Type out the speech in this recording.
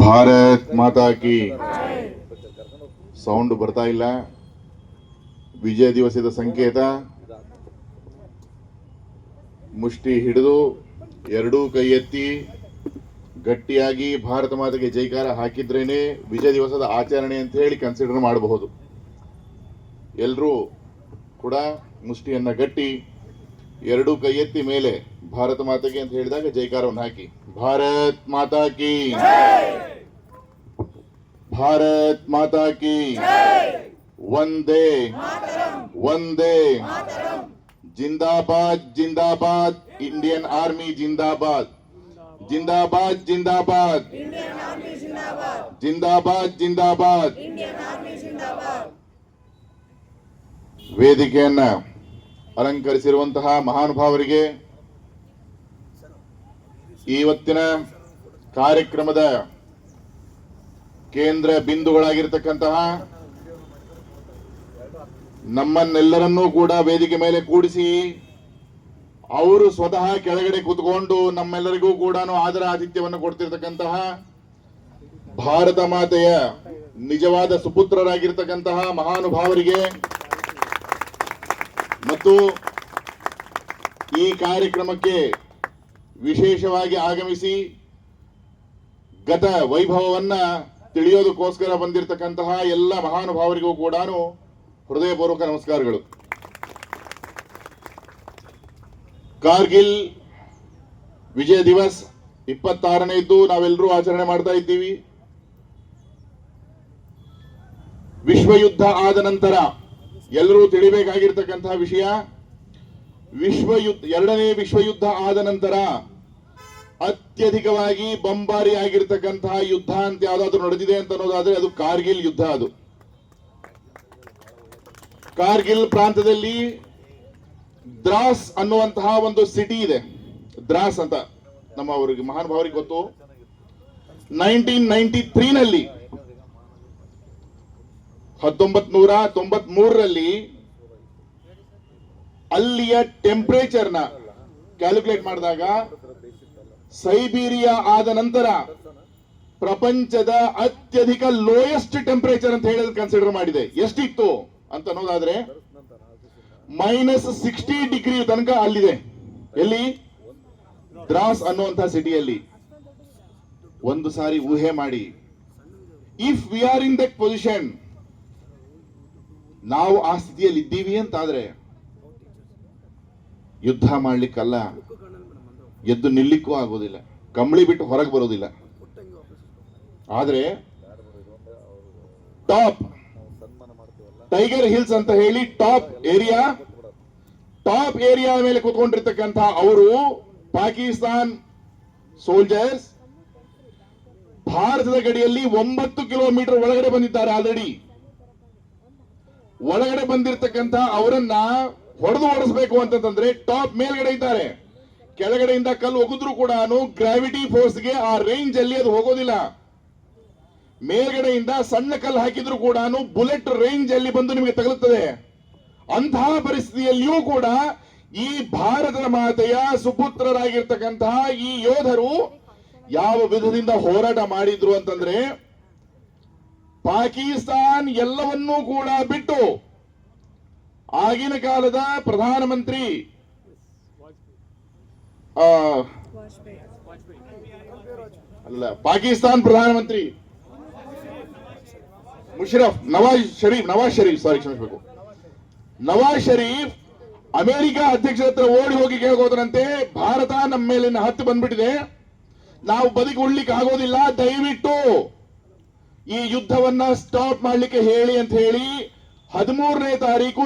ಭಾರತ್ ಮಾತಾ ಕಿ sound ಬರ್ತಾ ಇಲ್ಲ. ವಿಜಯ ದಿವಸದ ಸಂಕೇತ ಮುಷ್ಟಿ ಹಿಡಿದು ಎರಡೂ ಕೈ ಎತ್ತಿ ಗಟ್ಟಿಯಾಗಿ ಭಾರತ ಮಾತೆಗೆ ಜೈಕಾರ ಹಾಕಿದ್ರೇನೆ ವಿಜಯ ದಿವಸದ ಆಚರಣೆ ಅಂತ ಹೇಳಿ ಕನ್ಸಿಡರ್ ಮಾಡಬಹುದು. ಎಲ್ಲರೂ ಕೂಡ ಮುಷ್ಟಿಯನ್ನ ಗಟ್ಟಿ ಎರಡೂ ಕೈ ಎತ್ತಿ ಮೇಲೆ ಭಾರತ ಮಾತೆಗೆ ಅಂತ ಹೇಳಿದಾಗ ಜೈಕಾರವನ್ನು ಹಾಕಿ ಭಾರತ್ ಮಾತಾ ಕಿ, ಭಾರತ್ ಮಾತಾ ಕಿ, ವಂದೇ ವಂದೇ, ಜಿಂದಾಬಾದ್ ಜಿಂದಾಬಾದ್, ಇಂಡಿಯನ್ ಆರ್ಮಿ ಜಿಂದಾಬಾದ್, ಜಿಂದಾಬಾದ್ ಜಿಂದಾಬಾದ್, ಜಿಂದಾಬಾದ್ ಜಿಂದಾಬಾದ್. ವೇದಿಕೆಯನ್ನ ಅಲಂಕರಿಸಿರುವಂತಹ ಮಹಾನುಭಾವರಿಗೆ, ಇವತ್ತಿನ ಕಾರ್ಯಕ್ರಮದ ಕೇಂದ್ರ ಬಿಂದುಗಳಾಗಿರ್ತಕ್ಕಂತಹ ನಮ್ಮನ್ನೆಲ್ಲರನ್ನೂ ಕೂಡ ವೇದಿಕೆ ಮೇಲೆ ಕೂಡಿಸಿ ಅವರು ಸ್ವತಃ ಕೆಳಗಡೆ ಕೂತ್ಕೊಂಡು ನಮ್ಮೆಲ್ಲರಿಗೂ ಕೂಡ ಆದರ ಆತಿಥ್ಯವನ್ನು ಕೊಡ್ತಿರ್ತಕ್ಕಂತಹ ಭಾರತ ಮಾತೆಯ ನಿಜವಾದ ಸುಪುತ್ರರಾಗಿರ್ತಕ್ಕಂತಹ ಮಹಾನುಭಾವರಿಗೆ ಮತ್ತು ಈ ಕಾರ್ಯಕ್ರಮಕ್ಕೆ ವಿಶೇಷವಾಗಿ ಆಗಮಿಸಿ ಗತ ವೈಭವವನ್ನ ತಿಳಿಯೋದಕ್ಕೋಸ್ಕರ ಬಂದಿರತಕ್ಕಂತಹ ಎಲ್ಲ ಮಹಾನುಭಾವರಿಗೂ ಕೂಡ ಹೃದಯಪೂರ್ವಕ ನಮಸ್ಕಾರಗಳು. ಕಾರ್ಗಿಲ್ ವಿಜಯ ದಿವಸ್ 26ನೇದ್ದು ನಾವೆಲ್ಲರೂ ಆಚರಣೆ ಮಾಡ್ತಾ ಇದ್ದೀವಿ. ವಿಶ್ವ ಯುದ್ಧ ಆದ ನಂತರ ಎಲ್ಲರೂ ತಿಳಿಬೇಕಾಗಿರ್ತಕ್ಕಂತಹ ವಿಷಯ, ಎರಡನೇ ವಿಶ್ವ ಯುದ್ಧ ಆದ ನಂತರ ಅತ್ಯಧಿಕವಾಗಿ ಬಂಬಾರಿ ಆಗಿರ್ತಕ್ಕಂತಹ ಯುದ್ಧ ಅಂತ ಯಾವ್ದಾದ್ರು ನಡೆದಿದೆ ಅಂತ ಅನ್ನೋದಾದ್ರೆ ಅದು ಕಾರ್ಗಿಲ್ ಯುದ್ಧ. ಅದು ಕಾರ್ಗಿಲ್ ಪ್ರಾಂತದಲ್ಲಿ ದ್ರಾಸ್ ಅನ್ನುವಂತಹ ಒಂದು ಸಿಟಿ ಇದೆ. ದ್ರಾಸ್ ಅಂತ ನಮ್ಮವರಿಗೆ ಮಹಾನುಭಾವರಿಗೆ ಗೊತ್ತು. 1993ನಲ್ಲಿ 1993ರಲ್ಲಿ ಅಲ್ಲಿಯ ಟೆಂಪರೇಚರ್ನ ಕ್ಯಾಲ್ಕುಲೇಟ್ ಮಾಡಿದಾಗ ಸೈಬೀರಿಯಾ ಆದ ನಂತರ ಪ್ರಪಂಚದ ಅತ್ಯಧಿಕ ಲೋಯೆಸ್ಟ್ ಟೆಂಪರೇಚರ್ ಅಂತ ಹೇಳಿ ಕನ್ಸಿಡರ್ ಮಾಡಿದೆ. ಎಷ್ಟಿತ್ತು ಅಂತ ಅನ್ನೋದಾದ್ರೆ -60 ಡಿಗ್ರಿ ತನಕ ಅಲ್ಲಿದೆ. ಎಲ್ಲಿ? ದ್ರಾಸ್ ಅನ್ನುವಂತಹ ಸಿಟಿಯಲ್ಲಿ. ಒಂದು ಸಾರಿ ಊಹೆ ಮಾಡಿ, if we are in that position, ನಾವು ಆ ಸ್ಥಿತಿಯಲ್ಲಿ ಇದ್ದೀವಿ ಅಂತಾದ್ರೆ ಯುದ್ಧ ಮಾಡ್ಲಿಕ್ಕಲ್ಲ, ಎದ್ದು ನಿಲ್ಲಿಕ್ಕೂ ಆಗೋದಿಲ್ಲ, ಕಂಬಳಿ ಬಿಟ್ಟು ಹೊರಗೆ ಬರೋದಿಲ್ಲ. ಆದ್ರೆ ಟಾಪ್ ಟೈಗರ್ ಹಿಲ್ಸ್ ಅಂತ ಹೇಳಿ ಟಾಪ್ ಏರಿಯಾ ಮೇಲೆ ಕೂತ್ಕೊಂಡಿರ್ತಕ್ಕಂಥ ಅವರು ಪಾಕಿಸ್ತಾನ್ ಸೋಲ್ಜರ್ಸ್ ಭಾರತದ ಗಡಿಯಲ್ಲಿ 9 ಕಿಲೋಮೀಟರ್ ಒಳಗಡೆ ಬಂದಿದ್ದಾರೆ. ಆಲ್ರೆಡಿ ಒಳಗಡೆ ಬಂದಿರತಕ್ಕಂಥ ಅವರನ್ನ ಹೊಡೆದು ಓಡಿಸಬೇಕು ಅಂತಂದ್ರೆ ಟಾಪ್ ಮೇಲ್ಗಡೆ ಇದ್ದಾರೆ. ಕೆಳಗಡೆಯಿಂದ ಕಲ್ಲು ಹೋಗಿದ್ರು ಕೂಡ ಗ್ರಾವಿಟಿ ಫೋರ್ಸ್ಗೆ ಆ ರೇಂಜ್ ಅಲ್ಲಿ ಅದು ಹೋಗೋದಿಲ್ಲ. ಮೇಲ್ಗಡೆಯಿಂದ ಸಣ್ಣ ಕಲ್ಲು ಹಾಕಿದ್ರು ಕೂಡ ಬುಲೆಟ್ ರೇಂಜ್ ಅಲ್ಲಿ ಬಂದು ನಿಮಗೆ ತಗಲುತ್ತದೆ. ಅಂತಹ ಪರಿಸ್ಥಿತಿಯಲ್ಲಿಯೂ ಕೂಡ ಈ ಭಾರತದ ಮಾತೆಯ ಸುಪುತ್ರರಾಗಿರ್ತಕ್ಕಂತಹ ಈ ಯೋಧರು ಯಾವ ವಿಧದಿಂದ ಹೋರಾಟ ಮಾಡಿದ್ರು ಅಂತಂದ್ರೆ, ಪಾಕಿಸ್ತಾನ್ ಎಲ್ಲವನ್ನೂ ಕೂಡ ಬಿಟ್ಟು ಆಗಿನ ಕಾಲದ ಪ್ರಧಾನಮಂತ್ರಿ ಪಾಕಿಸ್ತಾನ್ ಪ್ರಧಾನಮಂತ್ರಿ ನವಾಜ್ ಶರೀಫ್ ಅಮೆರಿಕ ಅಧ್ಯಕ್ಷರ ಹತ್ರ ಓಡಿ ಹೋಗಿ ಕೇಳ್ಕೋದ್ರಂತೆ, ಭಾರತ ನಮ್ಮ ಮೇಲಿನ ಹತ್ತು ಬಂದ್ಬಿಟ್ಟಿದೆ, ನಾವು ಬದುಕಿ ಉಳ್ಲಿಕ್ಕೆ ಆಗೋದಿಲ್ಲ, ದಯವಿಟ್ಟು ಈ ಯುದ್ಧವನ್ನ ಸ್ಟಾಪ್ ಮಾಡ್ಲಿಕ್ಕೆ ಹೇಳಿ ಅಂತ ಹೇಳಿ 12ನೇ ತಾರೀಕು